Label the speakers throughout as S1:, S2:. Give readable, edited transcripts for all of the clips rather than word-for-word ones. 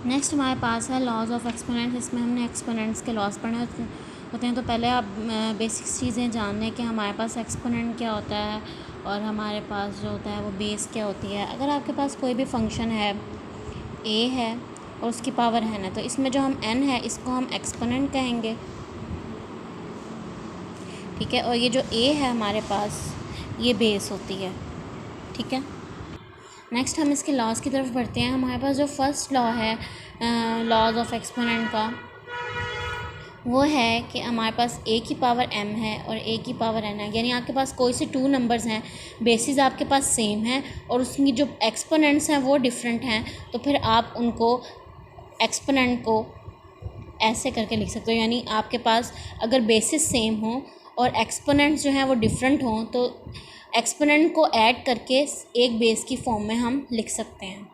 S1: Next हमारे पास है laws of exponents. इसमें हमने एक्सपोनेंट्स के लॉज पढ़े होते हैं। तो पहले आप बेसिक चीज़ें जान लें कि हमारे पास एक्सपोनेंट क्या होता है और हमारे पास जो होता है वो बेस क्या होती है। अगर आपके पास कोई भी फंक्शन है, ए है और उसकी पावर n है, तो इसमें जो हम n है इसको हम एक्सपोनेंट कहेंगे, ठीक है। और ये जो a है हमारे पास, ये बेस होती है, ठीक है। नेक्स्ट हम इसके लॉज की तरफ बढ़ते हैं। हमारे पास जो फर्स्ट लॉ है लॉज ऑफ एक्सपोनेंट का, वो है कि हमारे पास a की पावर m है और a की पावर n है। यानी आपके पास कोई से टू नंबर्स हैं, बेसिस आपके पास सेम है और उसकी जो एक्सपोनेंट्स हैं वो डिफरेंट हैं, तो फिर आप उनको एक्सपोनेंट को ऐसे करके लिख सकते हो। यानी आपके पास अगर बेसिस सेम हो और एक्सपोनेंट्स जो हैं वो डिफरेंट हों, तो एक्सपोनेंट को ऐड करके एक बेस की फॉर्म में हम लिख सकते हैं।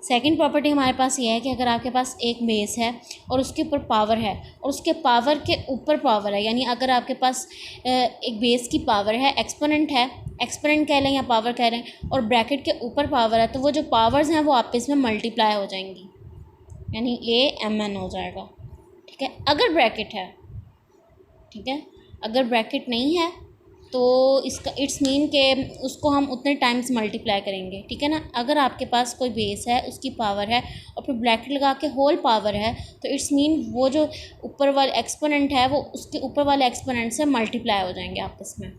S1: सेकंड प्रॉपर्टी हमारे पास ये है कि अगर आपके पास एक बेस है और उसके ऊपर पावर है और उसके पावर के ऊपर पावर है, यानी अगर आपके पास एक बेस की पावर है, एक्सपोनेंट है, एक्सपोनेंट कह लें या पावर कह लें, और ब्रैकेट के ऊपर पावर है, तो वो जो पावर्स हैं वो आपस में मल्टीप्लाई हो जाएंगी, यानी a mn हो जाएगा, ठीक है। अगर ब्रैकेट है, ठीक है, अगर ब्रैकेट नहीं है तो इसका इट्स मीन के उसको हम उतने टाइम्स मल्टीप्लाई करेंगे, ठीक है ना। अगर आपके पास कोई बेस है, उसकी पावर है और फिर ब्रैकेट लगा के होल पावर है, तो इट्स मीन वो जो ऊपर वाले एक्सपोनेंट है वो उसके ऊपर वाले एक्सपोनेंट से मल्टीप्लाई हो जाएंगे आपस में।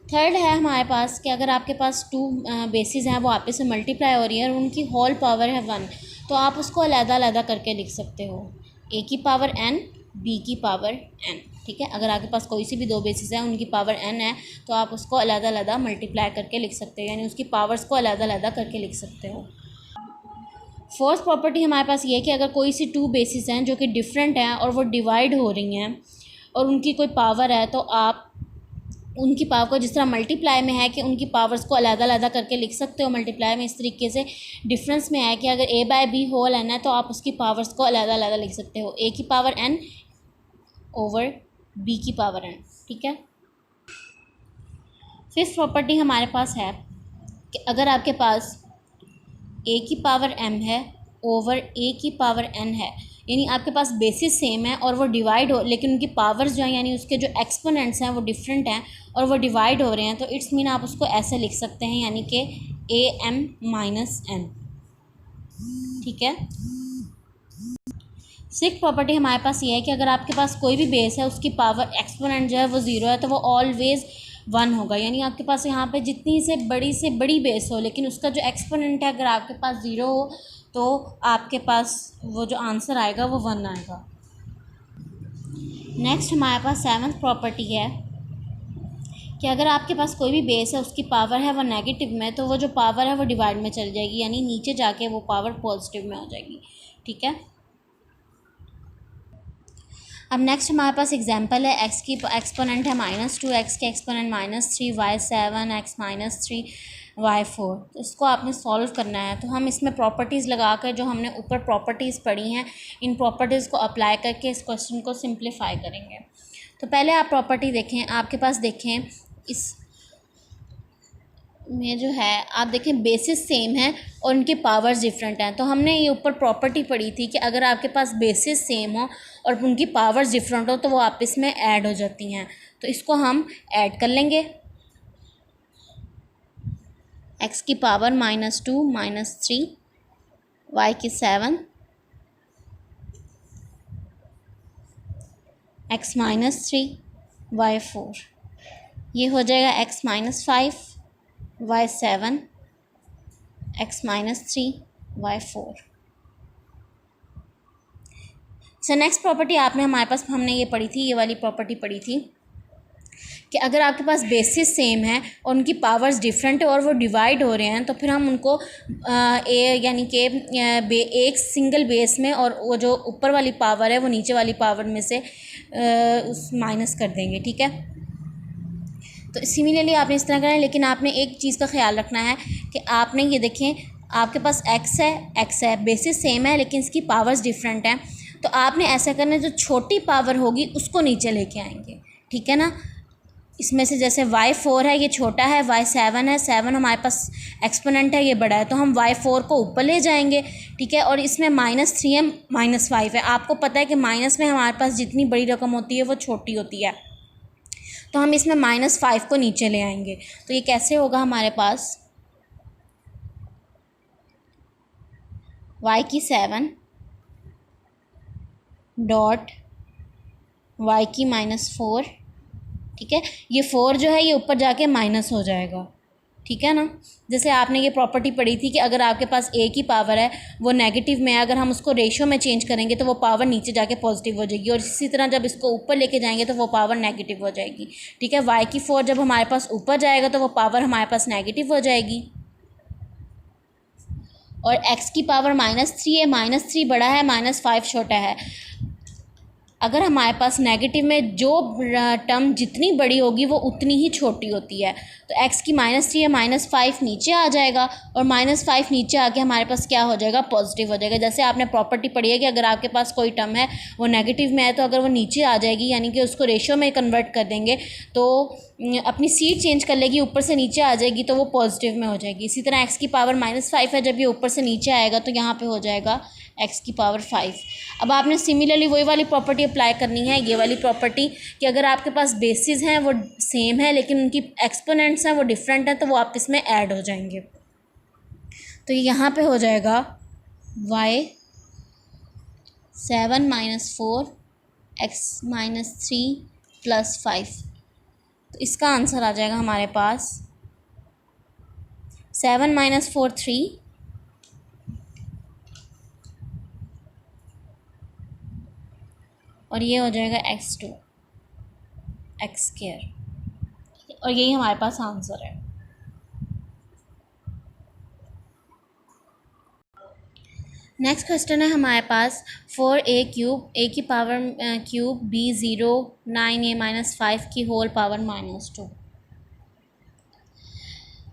S1: थर्ड है हमारे पास कि अगर आपके पास टू बेसिस हैं वो आपस में मल्टीप्लाई हो रही है और उनकी होल पावर है 1, तो आप उसको अलग-अलग करके लिख सकते हो, a की पावर n, b की पावर n, ठीक है। अगर आपके पास कोई सी भी दो बेसिस हैं, उनकी पावर n है, तो आप उसको अलग-अलग मल्टीप्लाई करके लिख सकते हो, यानी उसकी पावर्स को अलग-अलग करके लिख सकते हो। फोर्थ प्रॉपर्टी हमारे पास ये है कि अगर कोई सी टू बेसिस हैं जो कि डिफरेंट हैं और वो डिवाइड हो रही हैं और उनकी कोई पावर है, तो आप उनकी पावर को जिस तरह मल्टीप्लाई में है कि उनकी पावर्स को अलग-अलग करके लिख सकते हो, मल्टीप्लाई में इस तरीके से डिफरेंस में है कि अगर a/b होल n है तो आप उसकी पावर्स को अलग-अलग लिख सकते हो, a की पावर n ओवर b की पावर n, ठीक है। फिफ्थ प्रॉपर्टी हमारे पास है कि अगर आपके पास a की पावर m है ओवर a की पावर n है, यानी आपके पास बेसिस सेम है और वो डिवाइड हो, लेकिन उनकी पावर्स जो हैं यानी उसके जो एक्सपोनेंट्स हैं वो डिफरेंट हैं और वो डिवाइड हो रहे हैं, तो इट्स मीन आप उसको ऐसे लिख सकते हैं, यानी कि am माइनस n, ठीक है। सिक्स्थ प्रॉपर्टी हमारे पास ये है कि अगर आपके पास कोई भी बेस है, उसकी पावर एक्सपोनेंट जो है वो 0 है, तो वो ऑलवेज़ 1 होगा। यानी आपके पास यहाँ पे जितनी से बड़ी बेस हो, लेकिन उसका जो एक्सपोनेंट है अगर आपके पास 0 हो, तो आपके पास वो जो आंसर आएगा वो 1 आएगा। नेक्स्ट हमारे पास सेवन्थ प्रॉपर्टी है कि अगर आपके पास कोई भी बेस है, उसकी पावर है वो नेगेटिव में, तो वो जो पावर है वो डिवाइड में चली जाएगी, यानी नीचे जाके वो पावर पॉजिटिव में हो जाएगी, ठीक है। अब नेक्स्ट हमारे पास एग्जांपल है, x की एक्सपोनेंट है -2, x के एक्सपोनेंट -3, y 7, x -3, y 4। तो इसको आपने सॉल्व करना है। तो हम इसमें प्रॉपर्टीज़ लगा कर, जो हमने ऊपर प्रॉपर्टीज़ पढ़ी हैं, इन प्रॉपर्टीज़ को अप्लाई करके इस क्वेश्चन को सिंप्लीफाई करेंगे। तो पहले आप प्रॉपर्टी देखें, आपके पास देखें इस में जो है आप देखें बेसिस सेम है और उनके पावर्स डिफरेंट हैं। तो हमने ये ऊपर प्रॉपर्टी पढ़ी थी कि अगर आपके पास बेसिस सेम हो और उनकी पावर्स डिफरेंट हो तो वो आपस में ऐड हो जाती हैं। तो इसको हम ऐड कर लेंगे, x की पावर -2 -3, y की 7, x -3, y 4, ये हो जाएगा x -5, y 7, x -3, y 4। Next property आपने हमारे पास हमने ये पढ़ी थी, ये वाली प्रॉपर्टी पढ़ी थी कि अगर आपके पास बेसिस सेम है और उनकी पावर्स डिफरेंट है और वो डिवाइड हो रहे हैं, तो फिर हम उनको यानी कि एक सिंगल बेस में और वो जो ऊपर वाली पावर है वो नीचे वाली पावर में से उस माइनस कर देंगे, ठीक है। तो सिमिलरली आपने इस तरह करना है, लेकिन आपने एक चीज़ का ख्याल रखना है कि आपने ये देखें आपके पास x है, बेसिस सेम है लेकिन इसकी पावर्स डिफरेंट हैं, तो आपने ऐसा करना है जो छोटी पावर होगी उसको नीचे लेके आएंगे, ठीक है ना। इसमें से जैसे y4 है ये छोटा है, y7 है, 7 हमारे पास एक्सपोनेंट है ये बड़ा है, तो हम y4 को ऊपर ले जाएंगे, ठीक है। और इसमें -3 है, -5 है। आपको पता है कि माइनस में हमारे पास जितनी बड़ी रकम होती है वो छोटी होती है, तो हम इसमें -5 को नीचे ले आएंगे। तो ये कैसे होगा हमारे पास y की 7 डॉट y की -4, ठीक है। ये 4 जो है ये ऊपर जाके माइनस हो जाएगा, ठीक है ना। जैसे आपने ये प्रॉपर्टी पढ़ी थी कि अगर आपके पास a की पावर है वो नेगेटिव में है, अगर हम उसको रेशो में चेंज करेंगे तो वो पावर नीचे जाके पॉजिटिव हो जाएगी, और इसी तरह जब इसको ऊपर लेके जाएंगे तो वो पावर नेगेटिव हो जाएगी, ठीक है। y की 4 जब हमारे पास ऊपर जाएगा तो वो पावर हमारे पास नेगेटिव हो जाएगी। और x की पावर -3 है, -3 बड़ा है, -5 छोटा है। अगर हमारे पास नेगेटिव में जो टर्म जितनी बड़ी होगी वो उतनी ही छोटी होती है, तो x की -3 है, -5 नीचे आ जाएगा, और -5 नीचे आके हमारे पास क्या हो जाएगा, पॉजिटिव हो जाएगा। जैसे आपने प्रॉपर्टी पढ़ी है कि अगर आपके पास कोई टर्म है वो नेगेटिव में है तो अगर वो नीचे आ जाएगी, यानी कि उसको रेशो में कन्वर्ट कर देंगे तो अपनी सीट चेंज कर लेगी, ऊपर से नीचे आ जाएगी तो वो पॉजिटिव में हो जाएगी। इसी तरह x की पावर -5 है, जब ये ऊपर से नीचे आएगा तो यहाँ पे हो जाएगा x की पावर 5। अब आपने सिमिलरली वही वाली प्रॉपर्टी अप्लाई करनी है, ये वाली प्रॉपर्टी कि अगर आपके पास बेसिस हैं वो सेम है लेकिन उनकी एक्सपोनेंट्स हैं वो डिफरेंट हैं, तो वो आप इसमें ऐड हो जाएंगे। तो यहाँ पे हो जाएगा y7 -4 x -3 + 5। तो इसका आंसर आ जाएगा हमारे पास 7 - 4 3, और ये हो जाएगा x2 x², और यही हमारे पास आंसर है। नेक्स्ट क्वेश्चन है हमारे पास 4a³ a की पावर क्यूब b0 9a - 5 की होल पावर -2।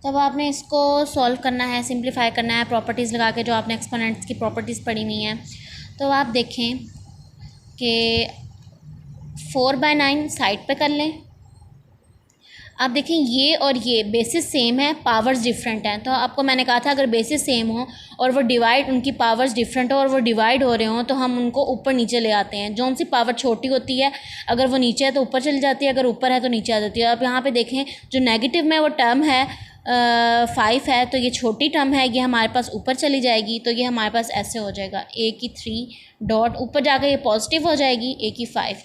S1: तब आपने इसको सॉल्व करना है, सिंप्लीफाई करना है प्रॉपर्टीज़ लगा के, जो आपने एक्सपोनेंट्स की प्रॉपर्टीज़ पढ़ी हुई हैं। तो आप देखें कि 4/9 साइड पे कर लें। आप देखें ये और ये बेसिस सेम है, पावर्स डिफरेंट हैं। तो आपको मैंने कहा था अगर बेसिस सेम हो और वो डिवाइड, उनकी पावर्स डिफरेंट हो और वो डिवाइड हो रहे हों तो हम उनको ऊपर नीचे ले आते हैं। जो उनकी पावर छोटी होती है अगर वो नीचे है तो ऊपर चली जाती है, अगर ऊपर है तो नीचे आ जाती है। आप यहाँ पे देखें जो नेगेटिव में वो टर्म है 5 है, तो ये छोटी टर्म है, ये हमारे पास ऊपर चली जाएगी, तो ये हमारे पास ऐसे हो जाएगा a की 3 डॉट ऊपर जाकर ये पॉजिटिव हो जाएगी a की 5।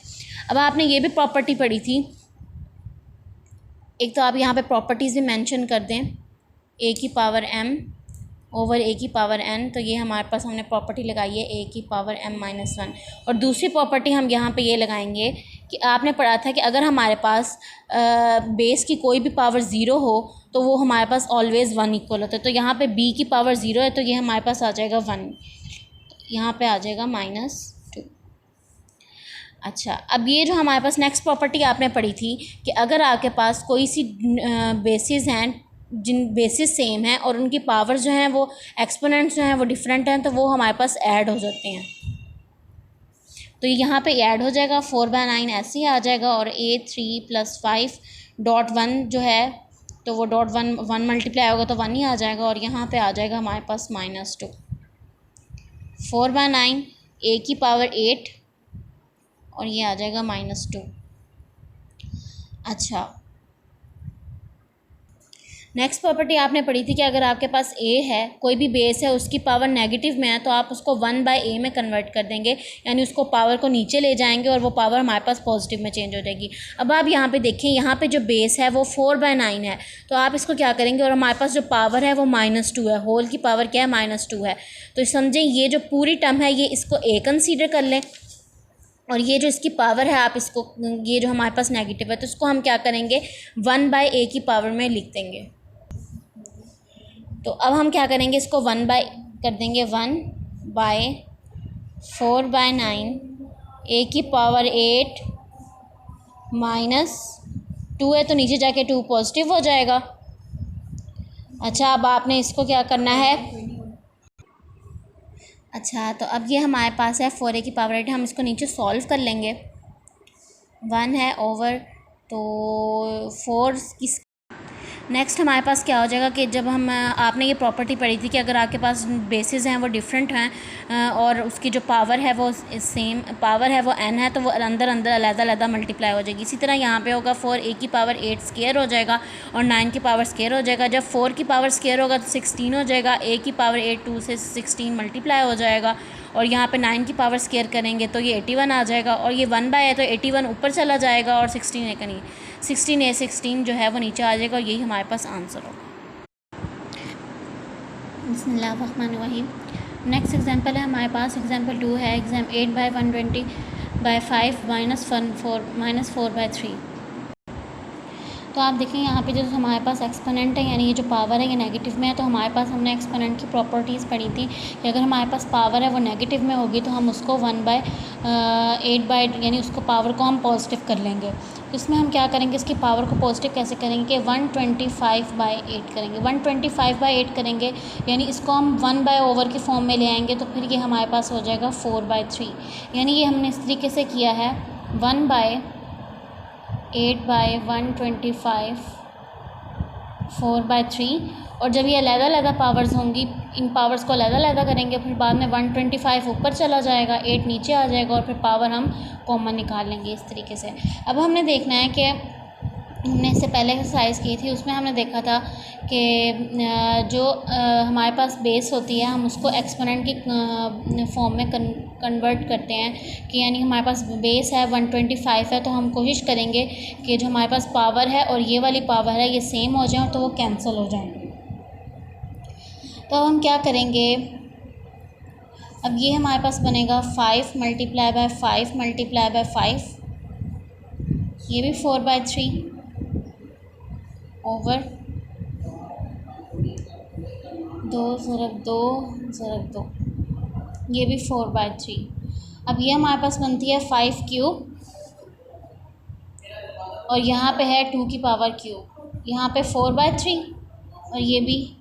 S1: अब आपने ये भी प्रॉपर्टी पढ़ी थी, एक तो आप यहाँ पे प्रॉपर्टीज़ भी मेंशन कर दें, a की पावर m ओवर a की पावर n, तो ये हमारे पास हमने प्रॉपर्टी लगाई है a की पावर m-1। और दूसरी प्रॉपर्टी हम यहाँ पे ये लगाएंगे कि आपने पढ़ा था कि अगर हमारे पास बेस की कोई भी पावर 0 हो तो वो हमारे पास ऑलवेज़ 1 इक्वल होता है। तो यहाँ पे b की पावर 0 है तो ये हमारे पास आ जाएगा 1, यहाँ पे आ जाएगा -2। अच्छा, अब ये जो हमारे पास नेक्स्ट प्रॉपर्टी आपने पढ़ी थी कि अगर आपके पास कोई सी बेसिस हैं जिन बेसिस सेम हैं और उनकी पावर्स जो हैं वो एक्सपोनेंट्स जो हैं वो डिफरेंट हैं, तो वो हमारे पास ऐड हो जाते हैं। तो यहाँ पे ऐड हो जाएगा 4/9 ऐसे ही आ जाएगा, और a3 + 5 डॉट 1 जो है तो वो डॉट 1 मल्टीप्लाई होगा तो 1 ही आ जाएगा, और यहाँ पे आ जाएगा हमारे पास -2। 4/9 a की पावर 8 और ये आ जाएगा -2। अच्छा, नेक्स्ट प्रॉपर्टी आपने पढ़ी थी कि अगर आपके पास a है, कोई भी बेस है, उसकी पावर नेगेटिव में है तो आप उसको 1/a में कन्वर्ट कर देंगे, यानी उसको पावर को नीचे ले जाएंगे और वो पावर हमारे पास पॉजिटिव में चेंज हो जाएगी। अब आप यहाँ पे देखें, यहाँ पे जो बेस है वो 4/9 है, तो आप इसको क्या करेंगे, और हमारे पास जो पावर है वो -2 है, होल की पावर क्या है, -2 है। तो समझें ये जो पूरी टर्म है ये इसको a कंसीडर कर लें, और ये जो इसकी पावर है आप इसको, ये जो हमारे पास नेगेटिव है तो इसको हम क्या करेंगे 1/a की पावर में लिख देंगे। तो अब हम क्या करेंगे, इसको 1 कर देंगे 1/4/9 a की पावर 8 -2 है तो नीचे जाके 2 पॉजिटिव हो जाएगा। अच्छा, अब आपने इसको क्या करना है, अच्छा तो अब ये हमारे पास है 4a की पावर 8, हम इसको नीचे सॉल्व कर लेंगे। 1 है ओवर तो 4 की नेक्स्ट हमारे पास क्या हो जाएगा कि जब हम आपने ये प्रॉपर्टी पढ़ी थी कि अगर आपके पास बेसिस हैं वो डिफरेंट हैं और उसकी जो पावर है वो सेम पावर है वो n है, तो वो अंदर अंदर अलग-अलग मल्टीप्लाई हो जाएगी। इसी तरह यहाँ पे होगा 4 a की पावर 8 स्क्वायर हो जाएगा और 9 की पावर स्क्वायर हो जाएगा। जब 4 की पावर स्क्वायर होगा तो 16 हो जाएगा, a की पावर 8 2 से 16 मल्टीप्लाई हो जाएगा और यहाँ पे 9 की पावर स्क्वायर करेंगे तो ये 81 आ जाएगा और ये 1 बाय है तो 81 ऊपर चला जाएगा और 16 a का नहीं 16 जो है वो नीचे आ जाएगा और यही हमारे पास आंसर होगा। बिस्मिल्लाहिर्रहमानिर्रहीम। नेक्स्ट एग्जांपल है हमारे पास, एग्जांपल 2 है, एग्जाम 8/120/5 -4/3। तो आप देखें यहाँ पे जो हमारे पास एक्सपोनेंट है यानी ये जो पावर है ये नेगेटिव में है, तो हमारे पास हमने एक्सपोनेंट की प्रॉपर्टीज़ पढ़ी थी कि अगर हमारे पास पावर है वो नेगेटिव में होगी तो हम उसको 1/8 यानी उसको पावर को हम पॉजिटिव कर लेंगे। तो इसमें हम क्या करेंगे, इसकी पावर को पॉजिटिव कैसे करेंगे कि 125/8 करेंगे। 125/8 करेंगे यानी इसको हम 1/ओवर के फॉर्म में ले आएंगे तो फिर ये हमारे पास हो जाएगा 4/3। यानी ये हमने इस तरीके से किया है 1/8/125 4/3। और जब ये अलग-अलग पावर्स होंगी इन पावर्स को अलग-अलग करेंगे फिर बाद में 125 ऊपर चला जाएगा, 8 नीचे आ जाएगा और फिर पावर हम कॉमन निकाल लेंगे इस तरीके से। अब हमने देखना है कि हमने इससे पहले एक्सरसाइज की थी उसमें हमने देखा था कि जो हमारे पास बेस होती है हम उसको एक्सपोनेंट की फॉर्म में कन्वर्ट करते हैं कि यानी हमारे पास बेस है 125 है तो हम कोशिश करेंगे कि जो हमारे पास पावर है और ये वाली पावर है ये सेम हो जाए तो वो कैंसिल हो जाए। तो अब हम क्या करेंगे, अब ये हमारे पास बनेगा 5 × 5 × 5, ये भी 4/3 ओवर 2 × 2 × 2, ये भी 4/3। अब ये हमारे पास बनती है 5³ और यहाँ पे है 2 की पावर क्यूब, यहाँ पे 4/3 और ये भी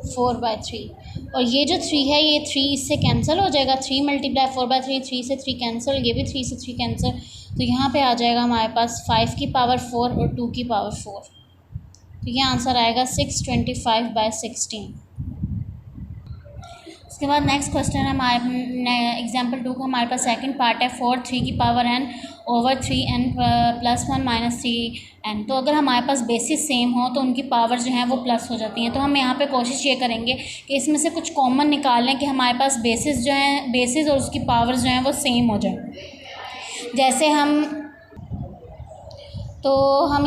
S1: 4/3 और ये जो 3 है ये 3 इससे कैंसिल हो जाएगा। 3 × 4/3, 3 से 3 कैंसिल, ये भी 3 से 3 कैंसिल, तो यहाँ पे आ जाएगा हमारे पास 5 की पावर 4 और 2 की पावर 4, तो ये आंसर आएगा 625/16। उसके बाद नेक्स्ट क्वेश्चन है हमारे एग्जाम्पल 2 का हमारे पास सेकंड पार्ट है 4 3 की power n over 3n + 1 - 3n। तो अगर हमारे पास बेसिस सेम हो तो उनकी पावर जो है वो प्लस हो जाती हैं। तो हम यहाँ पे कोशिश ये करेंगे कि इसमें से कुछ कॉमन निकाल लें कि हमारे पास बेसिस जो हैं बेसिस और उसकी पावर जो हैं वो सेम हो जाए। जैसे हम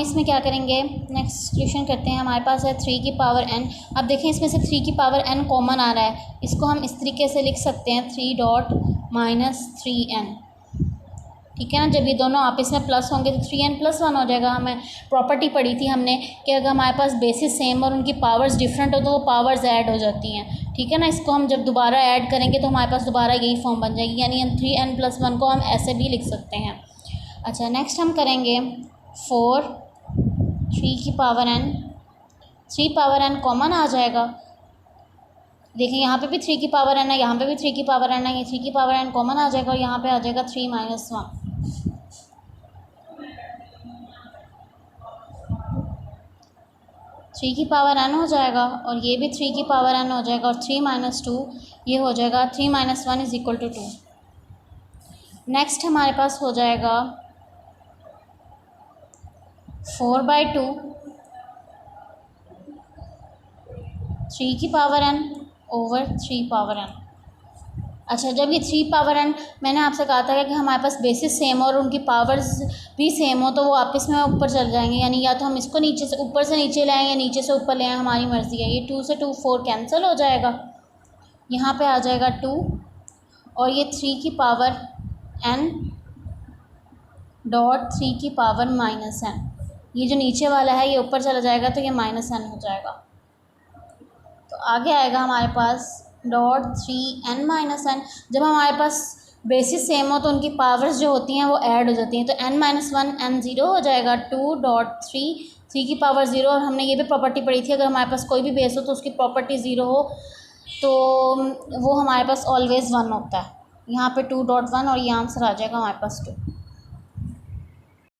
S1: इसमें क्या करेंगे, नेक्स्ट सॉल्यूशन करते हैं। हमारे पास है 3 की पावर n। अब देखें इसमें से 3 की पावर n कॉमन आ रहा है, इसको हम इस तरीके से लिख सकते हैं 3.-3n, ठीक है ना। जब ये दोनों आपस में प्लस होंगे तो 3n + 1 हो जाएगा। हमें प्रॉपर्टी पढ़ी थी हमने कि अगर हमारे पास बेसिस सेम और उनकी पावर्स डिफरेंट हो तो वो पावर्स ऐड हो जाती हैं, ठीक है ना। इसको हम जब दोबारा ऐड करेंगे तो हमारे पास दोबारा यही फॉर्म बन जाएगी, यानी 3n + 1 को हम ऐसे भी लिख सकते हैं। अच्छा, नेक्स्ट हम करेंगे 4 3 की power n, 3 power n common आ जाएगा। देखिए यहाँ पे भी 3 की पावर n है, यहाँ पे भी 3 की पावर n है, ये 3 की पावर n कॉमन आ जाएगा और यहाँ पे आ जाएगा 3 - 1, 3 की पावर n हो जाएगा और ये भी 3 की पावर n हो जाएगा और 3 - 2 ये हो जाएगा 3 - 1 = 2। नेक्स्ट हमारे पास हो जाएगा 4/2 3 की power n over 3 power n। अच्छा, जब ये 3 पावर n मैंने आपसे कहा था कि हमारे पास बेसिस सेम हो और उनकी पावर्स भी सेम हो तो वो आपस में ऊपर चल जाएंगे, यानी या तो हम इसको नीचे से ऊपर से नीचे ले आएँ या नीचे से ऊपर ले आएँ, हमारी मर्ज़ी है। ये 2 से 2 4 कैंसिल हो जाएगा, यहाँ पे आ जाएगा 2 और ये 3 की पावर n डॉट 3 की पावर -n, ये जो नीचे वाला है ये ऊपर चला जाएगा तो ये -n हो जाएगा। तो आगे आएगा हमारे पास डॉट 3n - n। जब हमारे पास बेसिस सेम हो तो उनकी पावर्स जो होती हैं वो ऐड हो जाती हैं, तो n - 1 n 0 हो जाएगा। 2.3 3 की पावर 0, और हमने ये भी प्रॉपर्टी पढ़ी थी अगर हमारे पास कोई भी बेस हो तो उसकी प्रॉपर्टी 0 हो तो वो हमारे पास ऑलवेज़ 1 होता है। यहाँ पे 2.1 और ये आंसर आ जाएगा हमारे पास 2।